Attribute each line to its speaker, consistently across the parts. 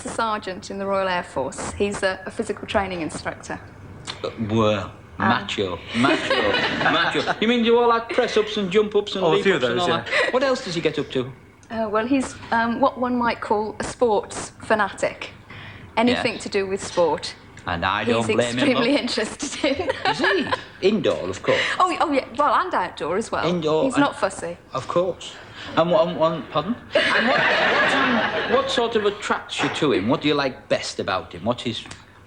Speaker 1: Master Sergeant in the Royal Air Force. He's a physical training instructor.
Speaker 2: Well, macho. You mean do all that press-ups and jump-ups and leap-ups and all that? What else does he get up to?
Speaker 1: Well, he's what one might call a sports fanatic. Anything to do with sport.
Speaker 2: And I don't blame him.
Speaker 1: He's extremely interested in.
Speaker 2: Is he? Indoor, of course.
Speaker 1: Oh, yeah. Well, and outdoor as well.
Speaker 2: Indoor.
Speaker 1: He's not fussy.
Speaker 2: Of course. And pardon? And what sort of attracts you to him? What do you like best about him? What's his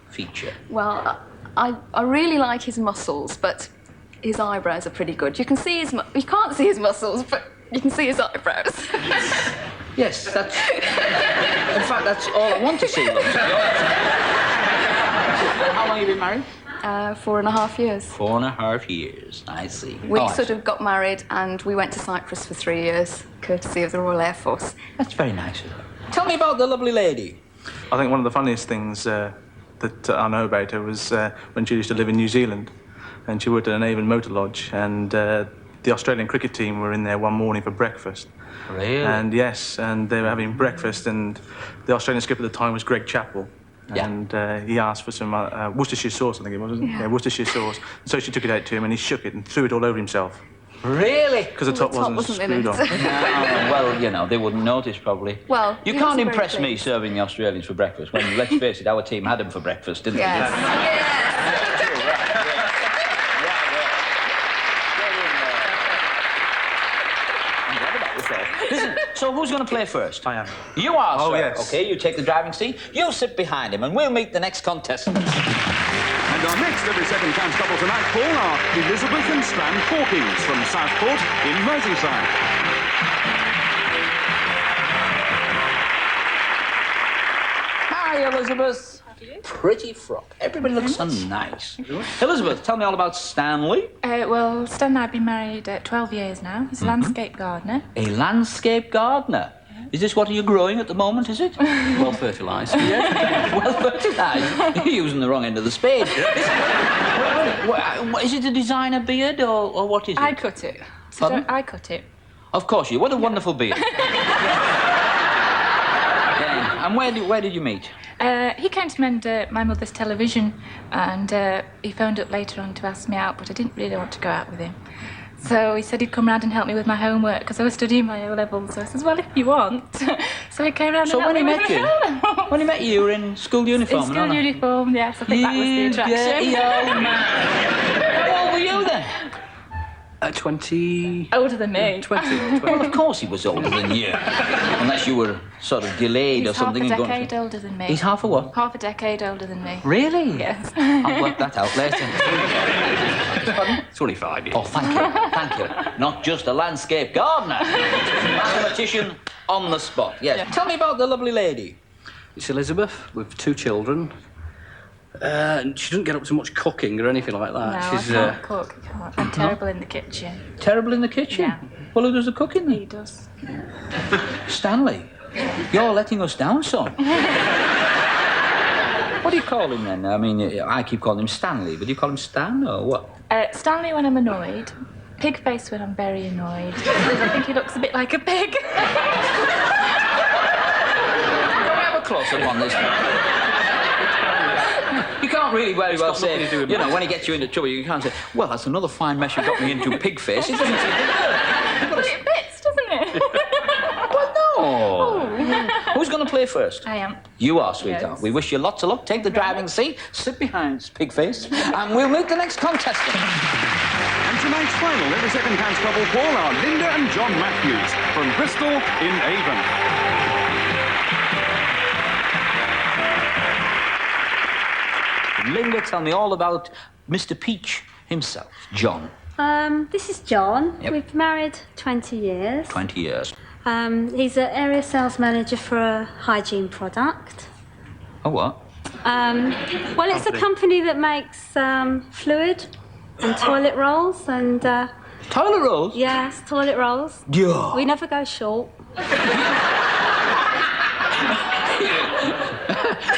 Speaker 2: feature?
Speaker 1: Well, I really like his muscles, but his eyebrows are pretty good. You can see you can't see his muscles, but you can see his eyebrows.
Speaker 2: Yes, that's... In fact, that's all I want to see, love. How long have you been married?
Speaker 1: 4.5 years.
Speaker 2: 4.5 years, I see.
Speaker 1: We sort of got married and we went to Cyprus for 3 years, courtesy of the Royal Air Force.
Speaker 2: That's very nice of her. Tell me about the lovely lady.
Speaker 3: I think one of the funniest things that I know about her was when she used to live in New Zealand, and she worked at an Avon Motor Lodge, and the Australian cricket team were in there one morning for breakfast.
Speaker 2: Really?
Speaker 3: And yes, and they were having breakfast, and the Australian skipper at the time was Greg Chappell.
Speaker 2: Yeah.
Speaker 3: And he asked for some Worcestershire sauce, I think it was, wasn't it? Yeah, Worcestershire sauce. So she took it out to him, and he shook it and threw it all over himself.
Speaker 2: Really?
Speaker 3: Because the top wasn't screwed on.
Speaker 2: No, well, you know, they wouldn't notice, probably.
Speaker 1: Well,
Speaker 2: you can't impress me serving the Australians for breakfast when, let's face it, our team had them for breakfast, didn't
Speaker 1: yes.
Speaker 2: they?
Speaker 1: Yes.
Speaker 2: Listen, so who's going to play first?
Speaker 3: I am.
Speaker 2: You are,
Speaker 3: Oh,
Speaker 2: sir.
Speaker 3: yes.
Speaker 2: OK, you take the driving seat. You sit behind him, and we'll meet the next contestant.
Speaker 4: And our next Every Second Counts couple tonight, Paul, are Elizabeth and Stan Hawkins from Southport in Merseyside.
Speaker 2: Hi, Elizabeth. Pretty frock. Everybody looks so nice. Elizabeth, tell me all about Stanley.
Speaker 5: Well, Stan and I have been married 12 years now. He's a landscape gardener.
Speaker 2: A landscape gardener. Is this what you're growing at the moment, is it?
Speaker 6: Well fertilised.
Speaker 2: Well fertilised. You're using the wrong end of the spade. Is it a designer beard or what is it?
Speaker 5: I cut it. So I cut it.
Speaker 2: Of course you. What a wonderful beard. Yeah. And where did you meet?
Speaker 5: He came to mend my mother's television, and he phoned up later on to ask me out, but I didn't really want to go out with him. So he said he'd come round and help me with my homework, because I was studying my O-levels. So I said, well, if you want. So he came round and helped me with my homework.
Speaker 2: When he met you, you were in school uniform?
Speaker 5: In school uniform, yes. I think that was the attraction.
Speaker 2: Old man. How old were you then?
Speaker 6: 20...
Speaker 5: Older than me.
Speaker 6: 20.
Speaker 2: Well, of course he was older than you. Unless you were sort of delayed or something.
Speaker 5: He's half a decade older than me.
Speaker 2: He's half a what?
Speaker 5: Half a decade older than me.
Speaker 2: Really?
Speaker 5: Yes.
Speaker 2: I'll work that out later. Pardon?
Speaker 6: 25 years.
Speaker 2: Oh, thank you. Thank you. Not just a landscape gardener. Mathematician on the spot. Yes. Yeah. Tell me about the lovely lady.
Speaker 6: It's Elizabeth with 2 children. She doesn't get up to much cooking or anything like that.
Speaker 5: No,
Speaker 6: She's,
Speaker 5: I can't cook. I can't. I'm terrible in the kitchen.
Speaker 2: Terrible in the kitchen?
Speaker 5: Yeah.
Speaker 2: Well, who does the cooking then?
Speaker 5: He does.
Speaker 2: Stanley, you're letting us down, son. What do you call him then? I mean, I keep calling him Stanley, but do you call him Stan or what?
Speaker 5: Stanley when I'm annoyed. Pig face when I'm very annoyed. I think he looks a bit like a pig.
Speaker 2: Can we have a close-up on this? You can't really very well say, you know, when he gets you into trouble, you can't say, well, that's another fine mess you got me into, pig face. It doesn't seem to
Speaker 5: Well, it fits, doesn't it?
Speaker 2: Well, no. Oh. Who's going to play first?
Speaker 5: I am.
Speaker 2: You are, sweetheart.
Speaker 5: Yes.
Speaker 2: We wish you lots of luck. Take the driving seat, sit behind pig face, and we'll meet the next contestant.
Speaker 4: And tonight's final Every Second Counts couple, Paul, are Linda and John Matthews from Bristol in Avon.
Speaker 2: Linda, tell me all about Mr. Peach himself, John.
Speaker 7: This is John.
Speaker 2: Yep.
Speaker 7: We've been married 20 years.
Speaker 2: 20 years.
Speaker 7: He's an area sales manager for a hygiene product.
Speaker 2: Oh, what?
Speaker 7: Well, it's a company that makes fluid and toilet rolls and...
Speaker 2: Toilet rolls?
Speaker 7: Yes, toilet rolls.
Speaker 2: Yeah.
Speaker 7: We never go short.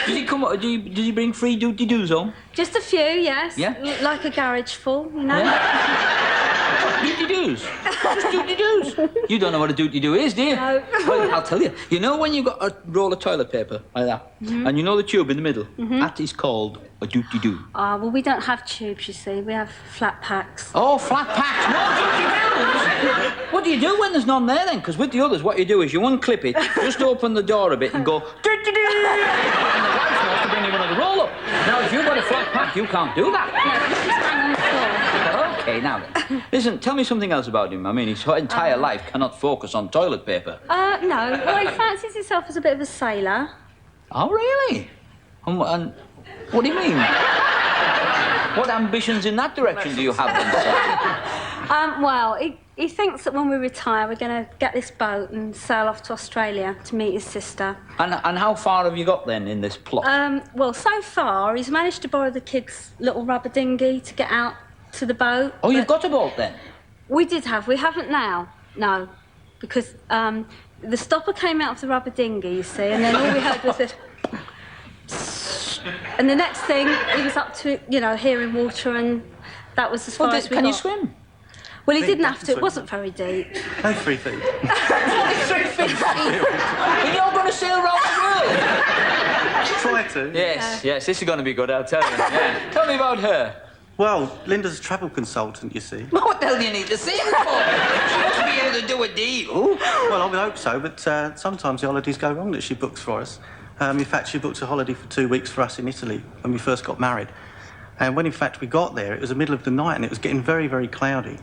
Speaker 2: Did he bring free doody-doos home?
Speaker 7: Just a few, yes.
Speaker 2: Yeah?
Speaker 7: Like a garage full, you know.
Speaker 2: Yeah. Doody-doos? Just doody-doos. You don't know what a doody-doo is, do you?
Speaker 7: No.
Speaker 2: Well, I'll tell you. You know when you've got a roll of toilet paper like that, and you know the tube in the middle? That is called a doody-doo.
Speaker 7: Ah, well, we don't have tubes, you see. We have flat packs.
Speaker 2: Oh, flat packs. No doody-doos. What do you do when there's none there, then? Because with the others, what you do is you unclip it, just open the door a bit and go, doody-doo. And the wife's supposed to bring you another roll up. Now, if you've got a flat pack, you can't do that.
Speaker 7: No, it's just hang on the floor.
Speaker 2: Okay, now then. Listen, tell me something else about him. I mean, his entire life cannot focus on toilet paper.
Speaker 7: No. Well, he fancies himself as a bit of a sailor.
Speaker 2: Oh, really? And what do you mean? What ambitions in that direction do you have then, sir?
Speaker 7: Well, he thinks that when we retire, we're going to get this boat and sail off to Australia to meet his sister.
Speaker 2: And how far have you got then in this plot?
Speaker 7: Well, so far, he's managed to borrow the kids' little rubber dinghy to get out to the boat.
Speaker 2: Oh, you've got a boat then?
Speaker 7: We did have. We haven't now. No. Because the stopper came out of the rubber dinghy, you see, and then all we heard was this... And the next thing, he was up to, hearing water, and that was as far as we
Speaker 2: Can
Speaker 7: got.
Speaker 2: you swim?
Speaker 7: Well, he didn't have to. It wasn't very deep.
Speaker 3: No 3 feet.
Speaker 2: 3 feet. And you're going to sail around the world?
Speaker 3: Try to.
Speaker 2: Yes, this is going to be good, I'll tell you. Yeah. Tell me about her.
Speaker 8: Well, Linda's a travel consultant, you see.
Speaker 2: What the hell do you need to see her for? She must be able to do a deal.
Speaker 8: Well, I would hope so, but sometimes the holidays go wrong that she books for us. In fact, she booked a holiday for 2 weeks for us in Italy when we first got married. And when, in fact, we got there, it was the middle of the night and it was getting very, very cloudy.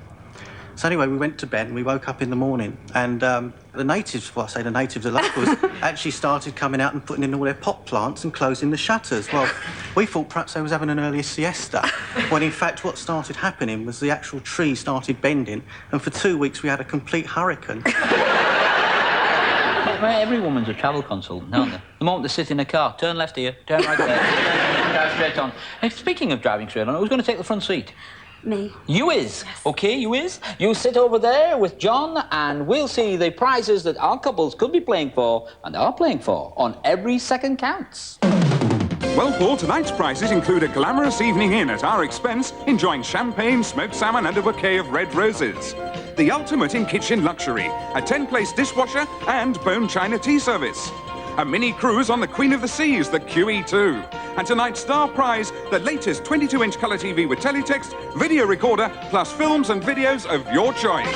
Speaker 8: So anyway, we went to bed and we woke up in the morning and the natives, well, I say the natives, the locals, actually started coming out and putting in all their pot plants and closing the shutters. Well, we thought perhaps they was having an early siesta, when in fact what started happening was the actual tree started bending, and for 2 weeks we had a complete hurricane.
Speaker 2: Every woman's a travel consultant, aren't they? The moment they sit in a car, turn left here, turn right there, drive straight on. Hey, speaking of driving straight on, who's going to take the front seat?
Speaker 7: Me.
Speaker 2: You is. Yes. OK, you is. You sit over there with John and we'll see the prizes that our couples could be playing for and are playing for on Every Second Counts.
Speaker 4: Well, Paul, tonight's prizes include a glamorous evening in at our expense, enjoying champagne, smoked salmon and a bouquet of red roses. The ultimate in kitchen luxury, a 10-place dishwasher and bone china tea service. A mini cruise on the Queen of the Seas, the QE2. And tonight's star prize, the latest 22-inch colour TV with teletext, video recorder, plus films and videos of your choice.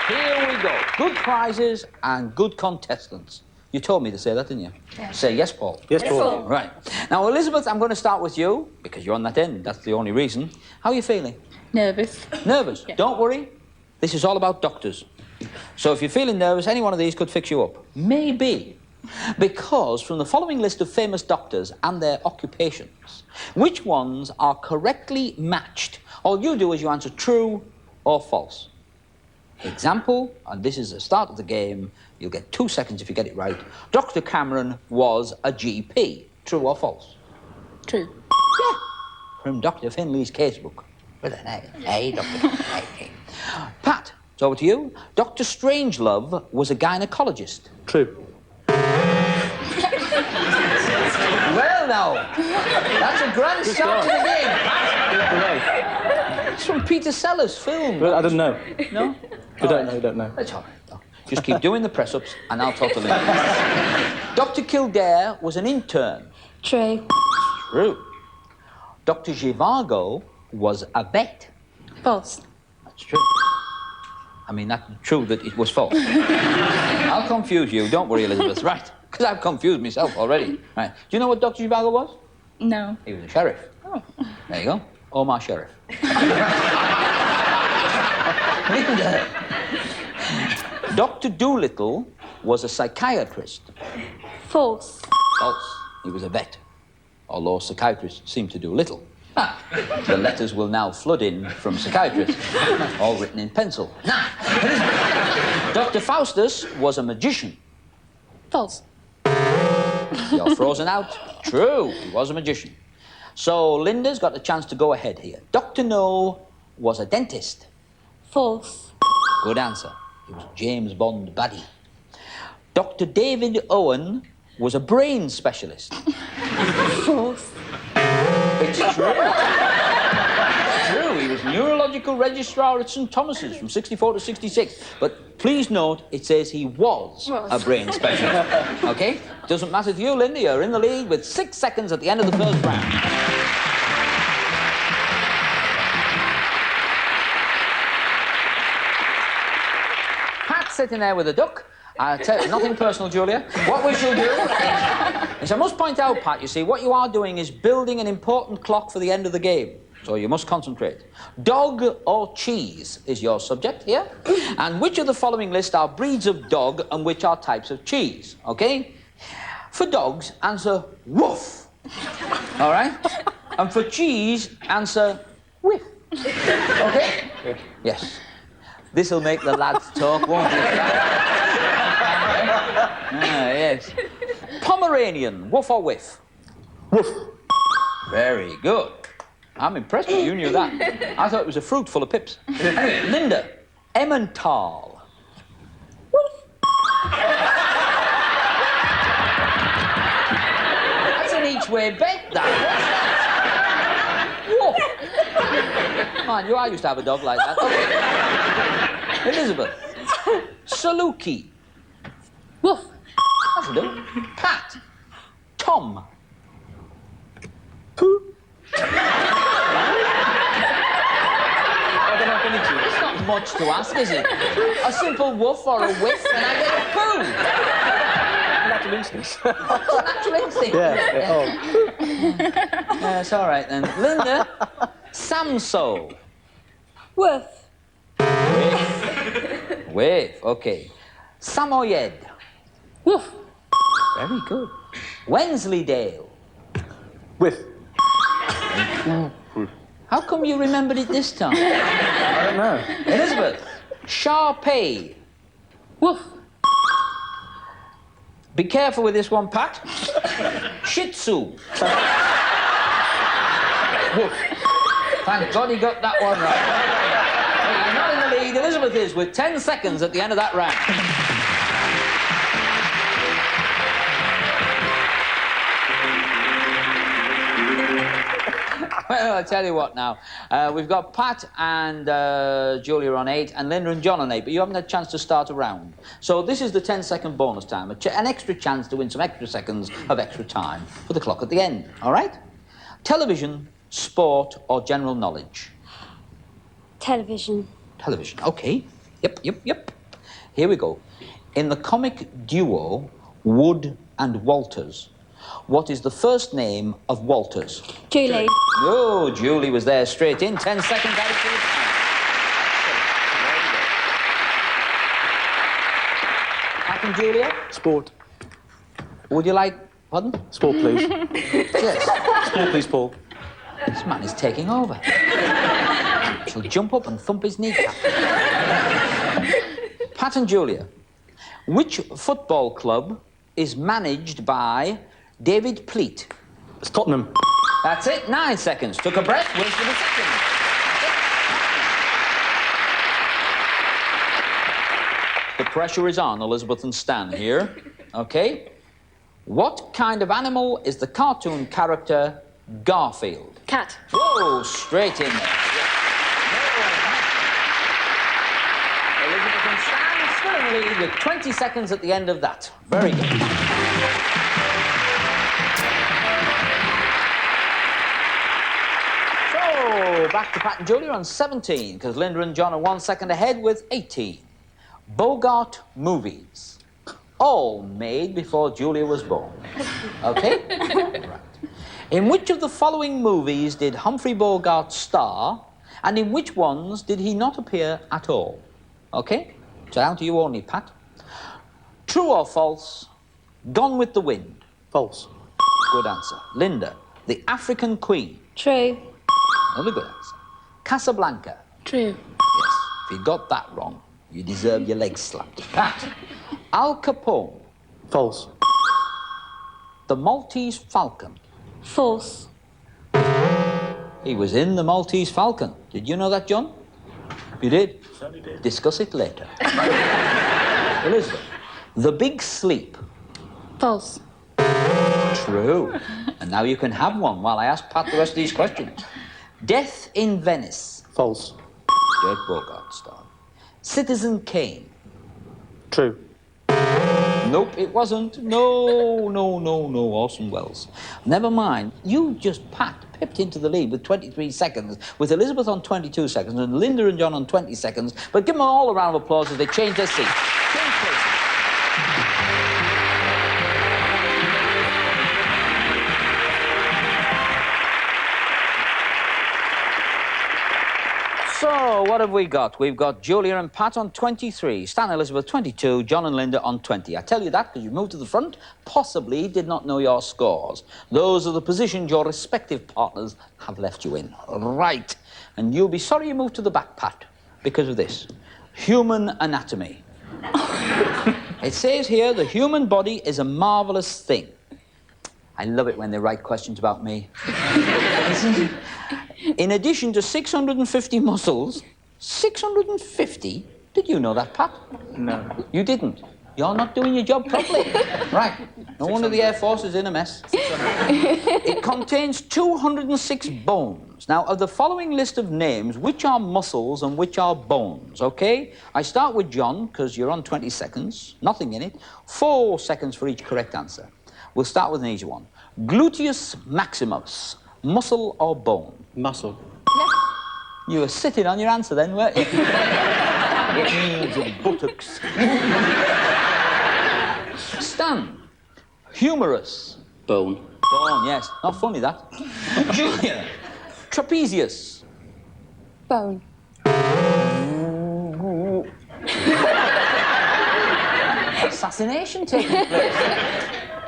Speaker 2: Here we go. Good prizes and good contestants. You told me to say that, didn't you? Yeah. Say yes, Paul.
Speaker 3: Yes, Paul.
Speaker 2: Right. Now, Elizabeth, I'm going to start with you, because you're on that end. That's the only reason. How are you feeling?
Speaker 5: Nervous.
Speaker 2: Nervous?
Speaker 5: Yeah.
Speaker 2: Don't worry. This is all about doctors. So if you're feeling nervous, any one of these could fix you up. Maybe. Because from the following list of famous doctors and their occupations, which ones are correctly matched? All you do is you answer true or false. Example, and this is the start of the game, you'll get 2 seconds if you get it right. Dr. Cameron was a GP. True or false?
Speaker 5: True.
Speaker 2: Yeah. From Dr. Finley's casebook. With an A. Hey, Dr. Hey. Pat, it's over to you. Dr. Strangelove was a gynecologist.
Speaker 3: True.
Speaker 2: Well, now, that's a grand start to the game, Pat. It's from Peter Sellers' film.
Speaker 3: Well, I don't know.
Speaker 2: No?
Speaker 3: We don't know.
Speaker 2: That's all right. No. Just keep doing the press-ups and I'll talk to Linda. Dr. Kildare was an intern.
Speaker 7: True.
Speaker 2: True. Dr. Zhivago was a vet.
Speaker 5: False.
Speaker 2: That's true. I mean, that's true that it was false. I'll confuse you. Don't worry, Elizabeth. Right. Because I've confused myself already. Right. Do you know what Dr. Zhivago was?
Speaker 5: No.
Speaker 2: He was a sheriff.
Speaker 5: Oh.
Speaker 2: There you go. Omar Sheriff. Linda. Dr. Doolittle was a psychiatrist.
Speaker 7: False.
Speaker 2: False. He was a vet. Although psychiatrists seem to do little. The letters will now flood in from psychiatrists, all written in pencil. Dr. Faustus was a magician.
Speaker 5: False.
Speaker 2: You're frozen out. True, he was a magician. So Linda's got a chance to go ahead here. Dr. No was a dentist.
Speaker 7: False.
Speaker 2: Good answer. He was James Bond baddie. Dr. David Owen was a brain specialist.
Speaker 7: False.
Speaker 2: It's true. neurological registrar at St Thomas's from 64 to 66. But please note, it says he was a brain specialist. OK? Doesn't matter to you, Linda. You're in the lead with 6 seconds at the end of the first round. Pat's sitting there with a duck. Nothing personal, Julia. What we shall do is, I must point out, Pat, you see, what you are doing is building an important clock for the end of the game. So you must concentrate. Dog or cheese is your subject here. And which of the following list are breeds of dog and which are types of cheese? OK? For dogs, answer woof. All right? And for cheese, answer whiff. OK? Yes. This'll make the lads talk, won't it? Yes. Pomeranian, woof or whiff?
Speaker 6: Woof.
Speaker 2: Very good. I'm impressed that you knew that. I thought it was a fruit full of pips. Anyway, Linda, Emmental. Woof. That's an each-way bet, that. Woof. Man, I used to have a dog like that. Okay. Elizabeth, Saluki. Woof. That'll do. Pat. Tom. Pooh. It's not much to ask, is it? A simple woof or a whiff and I get a poo.
Speaker 6: Natural instincts.
Speaker 2: Natural instinct.
Speaker 6: Yeah. Oh.
Speaker 2: It's all right then. Linda, Samso.
Speaker 7: Woof.
Speaker 2: Whiff, OK. Samoyed. Woof. Very good. Wensleydale.
Speaker 6: Whiff.
Speaker 2: How come you remembered it this time?
Speaker 6: I don't know.
Speaker 2: Elizabeth, Shar-Pei. Woof. Be careful with this one, Pat. Shih Tzu. Woof. Thank God he got that one right. But you're not in the lead. Elizabeth is with 10 seconds at the end of that round. Well, I'll tell you what now. We've got Pat and Julia on 8 and Linda and John on 8, but you haven't had a chance to start a round. So this is the 10-second bonus time, an extra chance to win some extra seconds of extra time for the clock at the end, all right? Television, sport, or general knowledge?
Speaker 7: Television.
Speaker 2: Television, OK. Yep. Here we go. In the comic duo Wood and Walters, what is the first name of Walters?
Speaker 7: Julie.
Speaker 2: Oh, Julie was there straight in. 10 seconds out of the time. Pat and Julia?
Speaker 6: Sport.
Speaker 2: Would you like... Pardon?
Speaker 6: Sport, please.
Speaker 2: Yes.
Speaker 6: Sport, please, Paul.
Speaker 2: This man is taking over. She'll jump up and thump his kneecap. Pat and Julia, which football club is managed by David Pleat?
Speaker 6: It's Tottenham.
Speaker 2: That's it. 9 seconds. Took a breath, wasted a second. The pressure is on, Elizabeth and Stan here. OK? What kind of animal is the cartoon character Garfield?
Speaker 1: Cat.
Speaker 2: Whoa, straight in there. Elizabeth and Stan still in the lead with 20 seconds at the end of that. Very good. Back to Pat and Julia on 17, because Linda and John are 1 second ahead with 18. Bogart movies. All made before Julia was born. OK? Right. In which of the following movies did Humphrey Bogart star, and in which ones did he not appear at all? OK? So down to you only, Pat. True or false? Gone with the Wind.
Speaker 6: False.
Speaker 2: Good answer. Linda, The African Queen.
Speaker 7: True.
Speaker 2: Another good answer. Casablanca.
Speaker 1: True.
Speaker 2: Yes. If you got that wrong, you deserve your legs slapped. Pat. Al Capone.
Speaker 6: False.
Speaker 2: The Maltese Falcon.
Speaker 7: False.
Speaker 2: He was in the Maltese Falcon. Did you know that, John? You did?
Speaker 6: Certainly did.
Speaker 2: Discuss it later. Elizabeth. The Big Sleep.
Speaker 1: False.
Speaker 2: True. And now you can have one while I ask Pat the rest of these questions. Death in Venice.
Speaker 6: False.
Speaker 2: Dirk Bogart star. Citizen Kane.
Speaker 6: True.
Speaker 2: Nope, it wasn't. No, Orson Welles. Never mind. You just pipped into the lead with 23 seconds, with Elizabeth on 22 seconds and Linda and John on 20 seconds. But give them all a round of applause as they change their seats. Change places. So, what have we got? We've got Julia and Pat on 23, Stan and Elizabeth 22, John and Linda on 20. I tell you that because you moved to the front, possibly did not know your scores. Those are the positions your respective partners have left you in. Right. And you'll be sorry you moved to the back, Pat, because of this. Human anatomy. It says here, the human body is a marvellous thing. I love it when they write questions about me. In addition to 650 muscles, 650? Did you know that, Pat?
Speaker 3: No.
Speaker 2: You didn't. You're not doing your job properly. Right. No wonder the Air Force is in a mess. It contains 206 bones. Now, of the following list of names, which are muscles and which are bones, okay? I start with John, because you're on 20 seconds. Nothing in it. 4 seconds for each correct answer. We'll start with an easy one. Gluteus maximus. Muscle or bone?
Speaker 6: Muscle.
Speaker 2: You were sitting on your answer then, weren't you? It means buttocks. Stan. Humerus.
Speaker 6: Bone.
Speaker 2: Bone, yes. Not funny, that. Julia. Trapezius.
Speaker 1: Bone.
Speaker 2: Assassination taking place.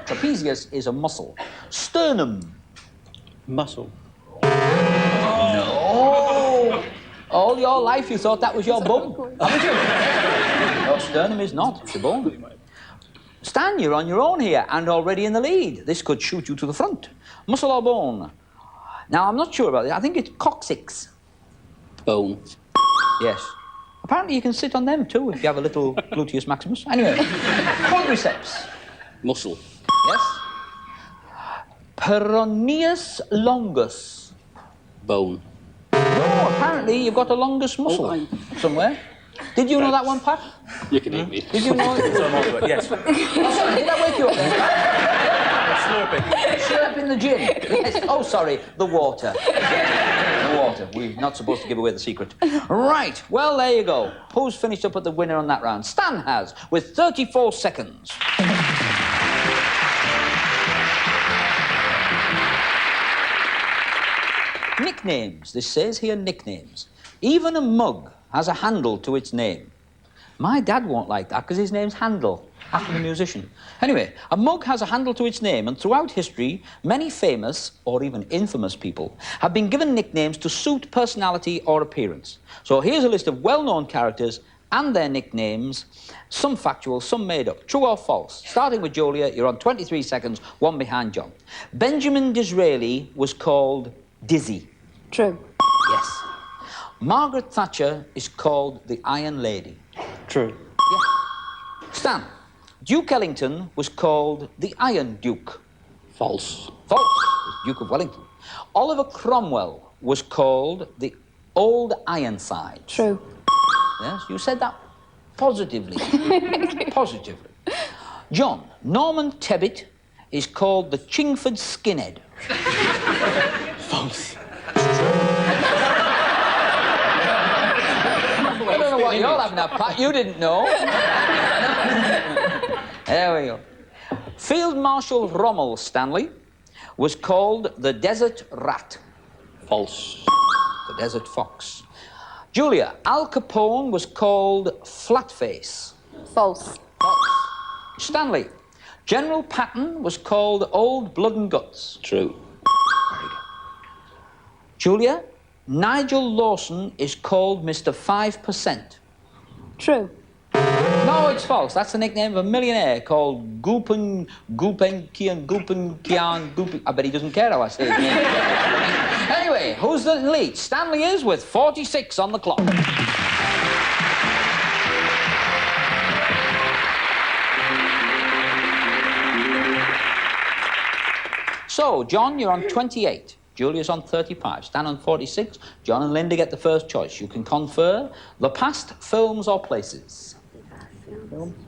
Speaker 2: Trapezius is a muscle. Sternum.
Speaker 6: Muscle.
Speaker 2: No! All your life you thought that was your bum, haven't you? No, sternum is not. It's a bone. Stan, you're on your own here and already in the lead. This could shoot you to the front. Muscle or bone? Now, I'm not sure about this. I think it's coccyx.
Speaker 6: Bone.
Speaker 2: Yes. Apparently you can sit on them too if you have a little gluteus maximus. Anyway, quadriceps.
Speaker 6: Muscle.
Speaker 2: Yes. Peroneus longus.
Speaker 6: Bone.
Speaker 2: No, apparently you've got a longus muscle somewhere. Did you know that one, Pat?
Speaker 6: You can eat me.
Speaker 2: Did you know it?
Speaker 3: Yes.
Speaker 2: Oh, sorry, did I wake you up then? Slurping the gin. Yes. Oh, sorry, the water. The water. We're not supposed to give away the secret. Right, well, there you go. Who's finished up at the winner on that round? Stan has, with 34 seconds. Nicknames. This says here nicknames. Even a mug has a handle to its name. My dad won't like that because his name's Handel, after the musician. Anyway, a mug has a handle to its name, and throughout history, many famous or even infamous people have been given nicknames to suit personality or appearance. So here's a list of well-known characters and their nicknames, some factual, some made up. True or false? Starting with Julia, you're on 23 seconds, one behind John. Benjamin Disraeli was called Dizzy.
Speaker 1: True.
Speaker 2: Yes. Margaret Thatcher is called the Iron Lady.
Speaker 6: True.
Speaker 2: Yeah. Stan. Duke Ellington was called the Iron Duke.
Speaker 6: False.
Speaker 2: False. Duke of Wellington. Oliver Cromwell was called the Old Ironside.
Speaker 1: True.
Speaker 2: Yes, you said that positively. Positively. John. Norman Tebbit is called the Chingford Skinhead.
Speaker 6: False.
Speaker 2: I don't know what you're having up, Pat. You didn't know. There we go. Field Marshal Rommel Stanley was called the Desert Rat.
Speaker 6: False.
Speaker 2: The Desert Fox. Julia, Al Capone was called Flatface.
Speaker 1: False.
Speaker 2: False. Stanley, General Patton was called Old Blood and Guts.
Speaker 6: True.
Speaker 2: Very good. Julia, Nigel Lawson is called Mr. 5%.
Speaker 1: True.
Speaker 2: No, it's false. That's the nickname of a millionaire called Goopen Kian. I bet he doesn't care how I say his name. Anyway, who's the lead? Stanley is with 46 on the clock. So, John, you're on 28. Julia's on 35. Stan on 46. John and Linda get the first choice. You can confer the past, films or places.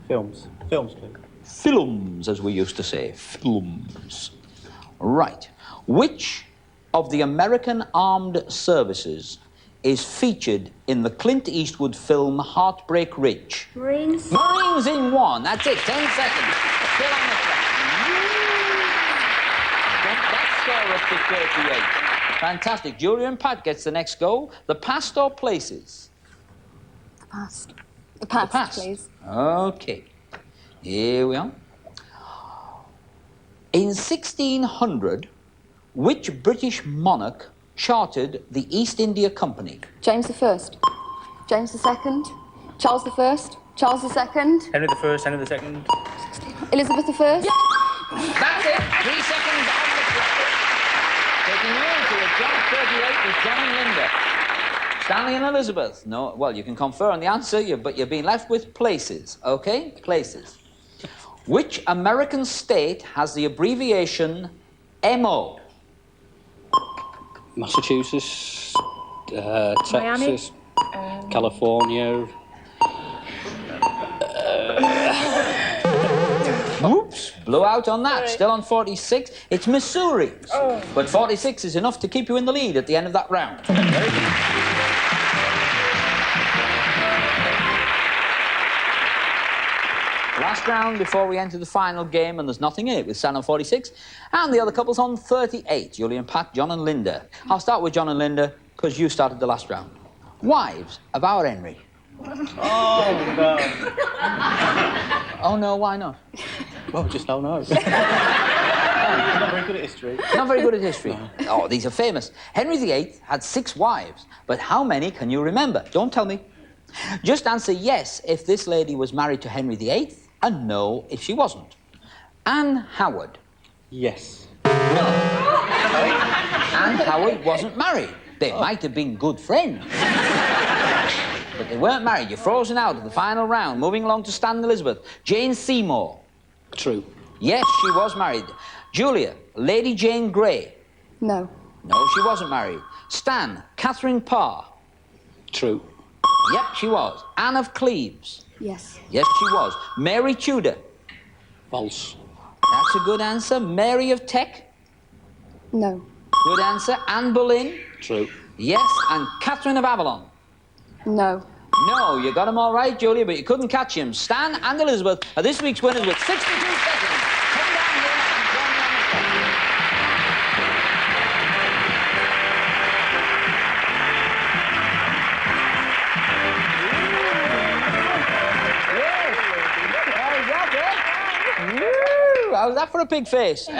Speaker 8: Films. Films, please.
Speaker 2: Films, as we used to say. Films. Right. Which of the American Armed Services is featured in the Clint Eastwood film Heartbreak Ridge?
Speaker 7: Marines.
Speaker 2: Marines in 1. That's it. 10 seconds. Still on the clock. That score up to 38. Fantastic. Julia and Pat gets the next go. The past or places?
Speaker 1: The past. The past, please.
Speaker 2: Okay. Here we are. In 1600, which British monarch chartered the East India Company?
Speaker 1: James I. James II. Charles I. Charles II.
Speaker 3: Henry I, Henry II.
Speaker 1: Elizabeth I.
Speaker 2: That's it. 3 seconds on the clock. Taking you into a John 38 with John and Linda. Stanley and Elizabeth. No, well, you can confer on the answer, but you're being left with places, okay? Places. Which American state has the abbreviation MO?
Speaker 6: Massachusetts, Texas, California.
Speaker 2: Oops, blew out on that. Still on 46. It's Missouri. But 46 is enough to keep you in the lead at the end of that round. Very good. Last round before we enter the final game, and there's nothing in it with Stan on 46, and the other couple's on 38. Julie and Pat, John and Linda. I'll start with John and Linda, because you started the last round. Wives of our Henry.
Speaker 8: Oh, no.
Speaker 2: Oh, no, why not?
Speaker 8: Well, just don't know. Not very good at history.
Speaker 2: Not very good at history. Oh, these are famous. Henry VIII had 6 wives, but how many can you remember? Don't tell me. Just answer yes if this lady was married to Henry VIII, and no if she wasn't. Anne Howard.
Speaker 8: Yes.
Speaker 2: No. Anne Howard wasn't married. They might have been good friends. But they weren't married. You're frozen out of the final round. Moving along to Stan and Elizabeth. Jane Seymour.
Speaker 6: True.
Speaker 2: Yes, she was married. Julia, Lady Jane Grey.
Speaker 1: No.
Speaker 2: No, she wasn't married. Stan, Catherine Parr.
Speaker 6: True.
Speaker 2: Yep, she was. Anne of Cleves.
Speaker 1: Yes.
Speaker 2: Yes, she was. Mary Tudor.
Speaker 6: False.
Speaker 2: That's a good answer. Mary of Teck.
Speaker 1: No.
Speaker 2: Good answer. Anne Boleyn.
Speaker 6: True.
Speaker 2: Yes, and Catherine of Avalon.
Speaker 1: No.
Speaker 2: No, you got them all right, Julia, but you couldn't catch him. Stan and Elizabeth are this week's winners with 62 seconds. Come down here and join me on the clock. How's that for a pig face? Eh?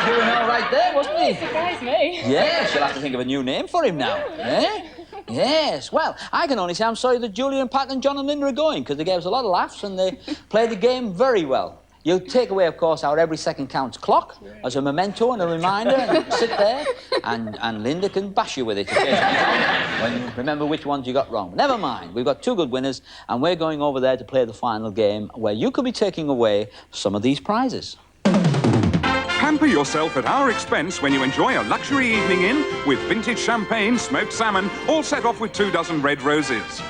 Speaker 2: Doing all right there, wasn't he?
Speaker 5: Surprised me.
Speaker 2: Yes, you'll have to think of a new name for him now. Eh? Yes. Well, I can only say I'm sorry that Julia and Pat and John and Linda are going, because they gave us a lot of laughs and they played the game very well. You'll take away, of course, our every second counts clock as a memento and a reminder, and sit there, and Linda can bash you with it occasionally when you remember which ones you got wrong. Never mind, we've got 2 good winners, and we're going over there to play the final game, where you could be taking away some of these prizes.
Speaker 4: Pamper yourself at our expense when you enjoy a luxury evening in with vintage champagne, smoked salmon, all set off with 24 red roses.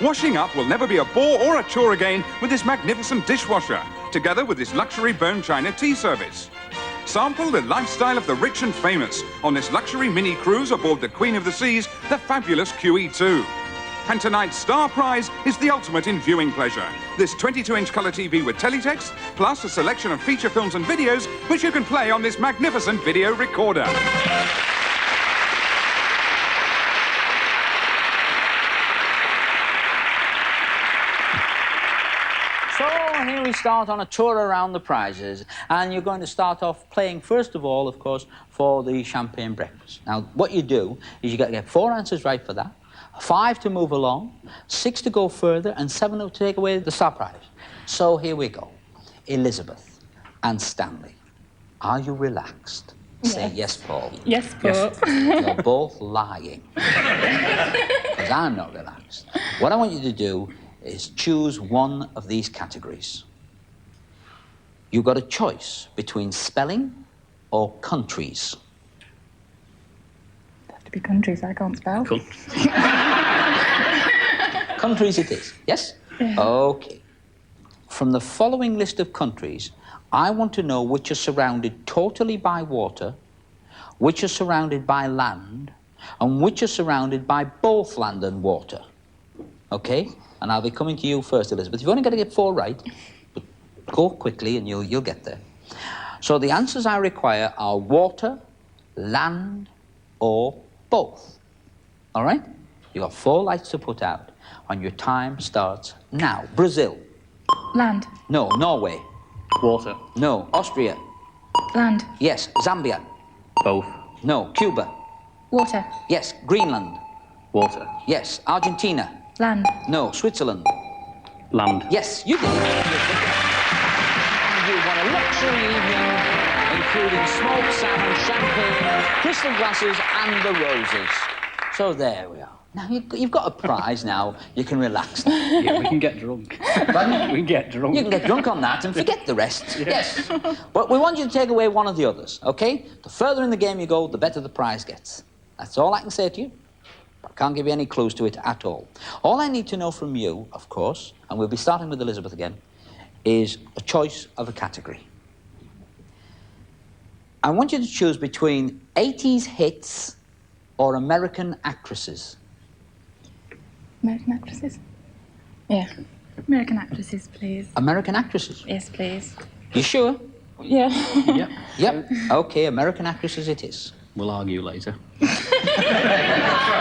Speaker 4: Washing up will never be a bore or a chore again with this magnificent dishwasher, together with this luxury bone china tea service. Sample the lifestyle of the rich and famous on this luxury mini cruise aboard the Queen of the Seas, the fabulous QE2. And tonight's star prize is the ultimate in viewing pleasure. This 22-inch colour TV with teletext, plus a selection of feature films and videos which you can play on this magnificent video recorder.
Speaker 2: So here we start on a tour around the prizes, and you're going to start off playing, first of all, of course, for the champagne breakfast. Now, what you do is you got to get 4 answers right for that, 5 to move along, 6 to go further, and 7 to take away the star prize. So here we go. Elizabeth and Stanley, are you relaxed?
Speaker 5: Yes.
Speaker 2: Say yes, Paul.
Speaker 5: Yes, Paul.
Speaker 2: You're both lying. Because I'm not relaxed. What I want you to do is choose one of these categories. You've got a choice between spelling or countries.
Speaker 5: be countries. I can't spell.
Speaker 2: Countries it is, yes?
Speaker 5: Yeah.
Speaker 2: Okay. From the following list of countries, I want to know which are surrounded totally by water, which are surrounded by land, and which are surrounded by both land and water. Okay? And I'll be coming to you first, Elizabeth. You've only got to get 4 right, but go quickly and you'll get there. So the answers I require are water, land, or both. All right? You've got 4 lights to put out, and your time starts now. Brazil.
Speaker 5: Land.
Speaker 2: No. Norway.
Speaker 6: Water.
Speaker 2: No. Austria.
Speaker 5: Land.
Speaker 2: Yes. Zambia.
Speaker 6: Both.
Speaker 2: No. Cuba.
Speaker 5: Water.
Speaker 2: Yes. Greenland.
Speaker 6: Water.
Speaker 2: Yes. Argentina.
Speaker 5: Land.
Speaker 2: No. Switzerland.
Speaker 6: Land.
Speaker 2: Yes, you did. And you won a luxury evening, including smoked salmon, champagne, crystal glasses, and the roses. So there we are. Now, you've got a prize now. You can relax now.
Speaker 6: Yeah, we can get drunk.
Speaker 2: Pardon?
Speaker 6: We can get drunk.
Speaker 2: You can get drunk on that and forget the rest. Yes. But we want you to take away one of the others, OK? The further in the game you go, the better the prize gets. That's all I can say to you. I can't give you any clues to it at all. All I need to know from you, of course, and we'll be starting with Elizabeth again, is a choice of a category. I want you to choose between 80s hits or American actresses.
Speaker 5: American actresses? Yeah. American actresses, please.
Speaker 2: American actresses?
Speaker 5: Yes, please.
Speaker 2: You sure?
Speaker 5: Yeah.
Speaker 6: Yep.
Speaker 2: Yep. OK, American actresses it is.
Speaker 6: We'll argue later.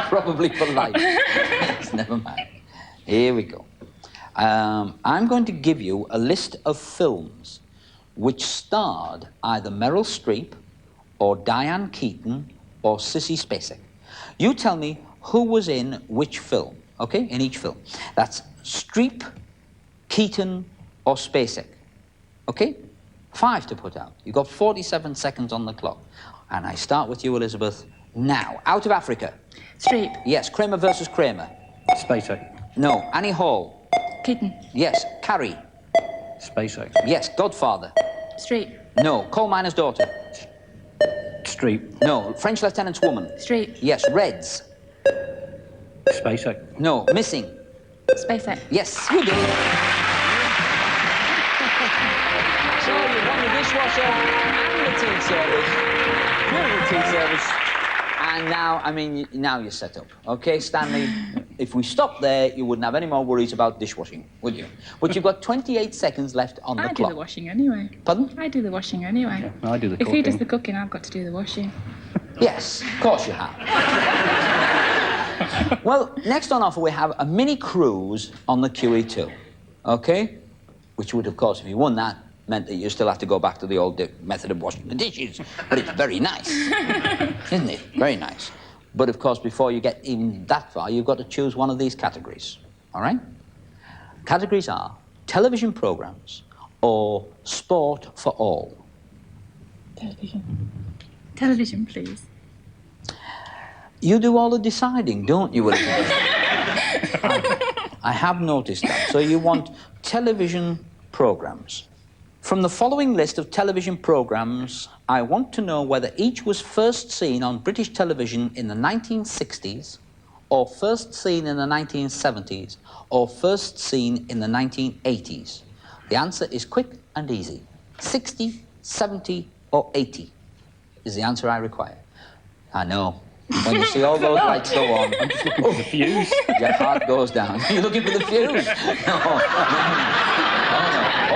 Speaker 2: Probably for life. Never mind. Here we go. I'm going to give you a list of films which starred either Meryl Streep or Diane Keaton or Sissy Spacek. You tell me who was in which film, okay, in each film. That's Streep, Keaton or Spacek, okay? 5 to put out. You've got 47 seconds on the clock. And I start with you, Elizabeth, now. Out of Africa.
Speaker 5: Streep.
Speaker 2: Yes, Kramer versus Kramer.
Speaker 6: Spacek.
Speaker 2: No, Annie Hall.
Speaker 5: Keaton.
Speaker 2: Yes, Carrie.
Speaker 6: Spacek.
Speaker 2: Yes, Godfather.
Speaker 5: Streep.
Speaker 2: No, Coal Miner's Daughter.
Speaker 6: Streep.
Speaker 2: No, French Lieutenant's Woman.
Speaker 5: Streep.
Speaker 2: Yes, Reds.
Speaker 6: Spacek.
Speaker 2: No, Missing.
Speaker 5: Spacek.
Speaker 2: Yes, you did. So you won the dishwasher and the tea service. The tea service. And now, now you're set up. Okay, Stanley, if we stopped there, you wouldn't have any more worries about dishwashing, would you? But you've got 28 seconds left on the
Speaker 5: I
Speaker 2: clock.
Speaker 5: do the washing anyway.
Speaker 2: Pardon?
Speaker 5: I do the washing anyway.
Speaker 6: Yeah, I do the
Speaker 5: If
Speaker 6: cooking.
Speaker 5: he does the cooking, I've got to do the washing.
Speaker 2: Yes, of course you have. Well, next on offer we have a mini cruise on the QE2, okay? Which would, of course, if you won that, meant that you still have to go back to the old method of washing the dishes. But it's very nice, isn't it? Very nice. But, of course, before you get even that far, you've got to choose one of these categories, all right? Categories are television programmes or sport for all.
Speaker 5: Television. Television, please.
Speaker 2: You do all the deciding, don't you, Elizabeth? I have noticed that. So you want television programmes. From the following list of television programmes, I want to know whether each was first seen on British television in the 1960s, or first seen in the 1970s, or first seen in the 1980s. The answer is quick and easy. 60, 70, or 80 is the answer I require. I know. When you see all those lights go on,
Speaker 6: I'm just looking for the fuse.
Speaker 2: your heart goes down. You're looking for the fuse? No.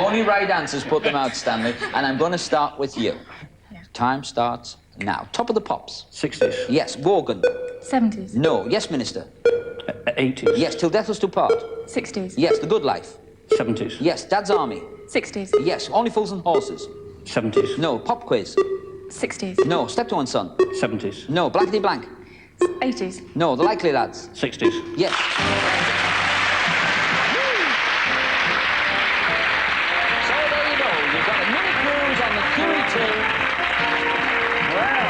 Speaker 2: Only right answers put them out, Stanley. And I'm going to start with you.
Speaker 5: Yeah.
Speaker 2: Time starts now. Top of the pops.
Speaker 6: 60s.
Speaker 2: Yes. Gorgon.
Speaker 5: 70s.
Speaker 2: No. Yes, Minister.
Speaker 6: 80s.
Speaker 2: Yes. Till Death Us Do Part.
Speaker 5: 60s.
Speaker 2: Yes. The Good Life.
Speaker 6: 70s.
Speaker 2: Yes. Dad's Army.
Speaker 5: 60s.
Speaker 2: Yes. Only Fools and Horses.
Speaker 6: 70s.
Speaker 2: No. Pop Quiz.
Speaker 5: 60s.
Speaker 2: No. Steptoe and Son.
Speaker 6: 70s.
Speaker 2: No. Blankety Blank.
Speaker 5: 80s.
Speaker 2: No. The Likely Lads.
Speaker 6: 60s.
Speaker 2: Yes. So there you go. You've got a mini cruise on the QE2. Well,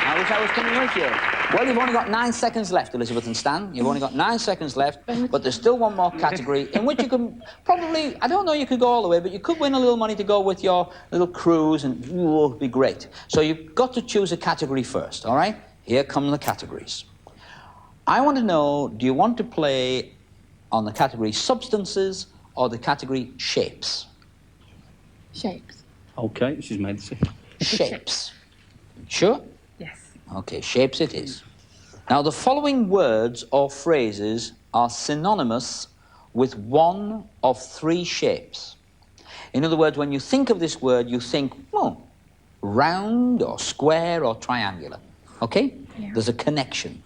Speaker 2: I wish I was coming with you. Well, you've only got 9 seconds left, Elizabeth and Stan. You've only got 9 seconds left, but there's still one more category in which you can probably, I don't know you could go all the way, but you could win a little money to go with your little cruise, and ooh, it'd be great. So you've got to choose a category first, all right? here come the categories. I want to know, do you want to play on the category substances or the category shapes?
Speaker 5: Shapes.
Speaker 6: Okay, she's made the
Speaker 2: Shapes. Sure?
Speaker 5: Yes.
Speaker 2: Okay, shapes it is. Now, the following words or phrases are synonymous with one of three shapes. In other words, when you think of this word, you think, oh, round or square or triangular. Okay?
Speaker 5: Yeah.
Speaker 2: There's a connection.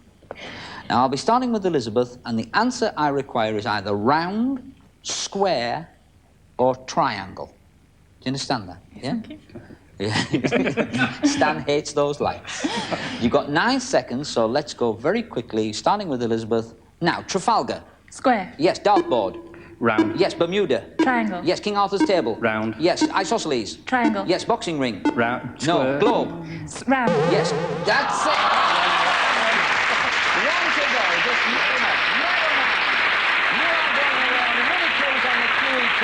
Speaker 2: Now, I'll be starting with Elizabeth, and the answer I require is either round, square, or triangle. Do you understand that?
Speaker 5: Yes,
Speaker 2: Yeah?
Speaker 5: thank you.
Speaker 2: Stan hates those lights. You've got 9 seconds, so let's go very quickly, starting with Elizabeth. Now, Trafalgar.
Speaker 5: Square.
Speaker 2: Yes, dartboard.
Speaker 6: Round.
Speaker 2: Yes, Bermuda.
Speaker 5: Triangle.
Speaker 2: Yes, King Arthur's table.
Speaker 6: Round.
Speaker 2: Yes, isosceles.
Speaker 5: Triangle.
Speaker 2: Yes, boxing ring.
Speaker 6: Round.
Speaker 2: No,
Speaker 6: Square.
Speaker 2: globe.
Speaker 5: Round.
Speaker 2: Yes, that's it. One to go, just never mind. Never mind. You are going around ridicules on the QE2.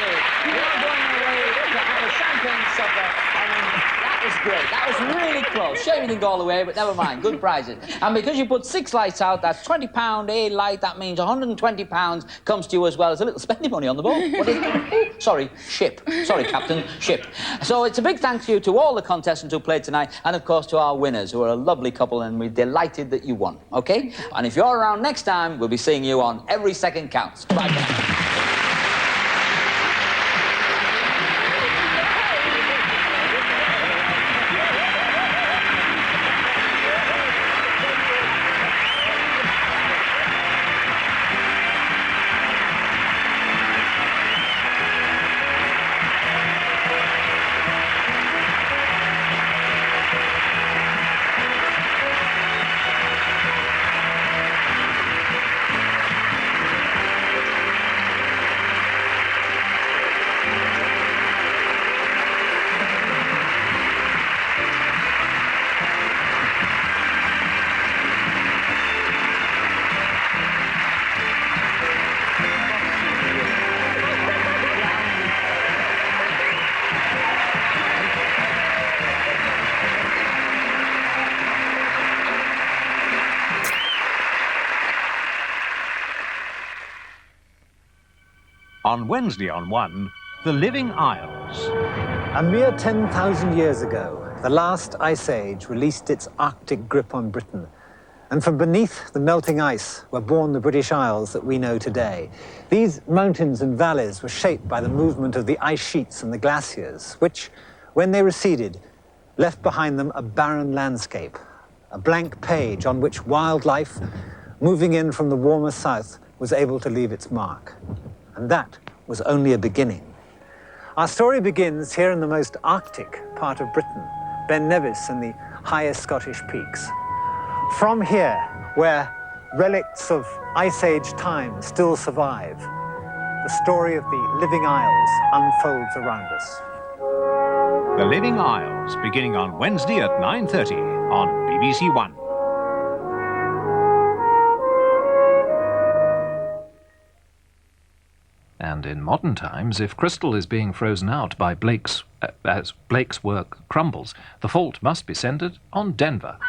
Speaker 2: You are going away to have a champagne supper. I mean, that is great. That was really close. Shame you didn't go all the way, but never mind. Good prizes. And because you put 6 lights out, that's £20 a light. That means £120 comes to you as well as a little spending money on the boat. What is it? Sorry, ship. Sorry, Captain, ship. So it's a big thank you to all the contestants who played tonight, and of course to our winners, who are a lovely couple, and we're delighted that you won, okay? And if you're around next time, we'll be seeing you on Every Second Counts. Bye for now.
Speaker 9: On Wednesday on One, the Living Isles.
Speaker 10: A mere 10,000 years ago, the last ice age released its Arctic grip on Britain. And from beneath the melting ice were born the British Isles that we know today. These mountains and valleys were shaped by the movement of the ice sheets and the glaciers, which, when they receded, left behind them a barren landscape, a blank page on which wildlife, moving in from the warmer south, was able to leave its mark. And that was only a beginning. Our story begins here in the most Arctic part of Britain, Ben Nevis and the highest Scottish peaks. From here, where relics of Ice Age time still survive, the story of the Living Isles unfolds around us.
Speaker 9: The Living Isles, beginning on Wednesday at 9:30 on BBC1.
Speaker 11: And in modern times, if crystal is being frozen out by as Blake's work crumbles, the fault must be centred on Denver.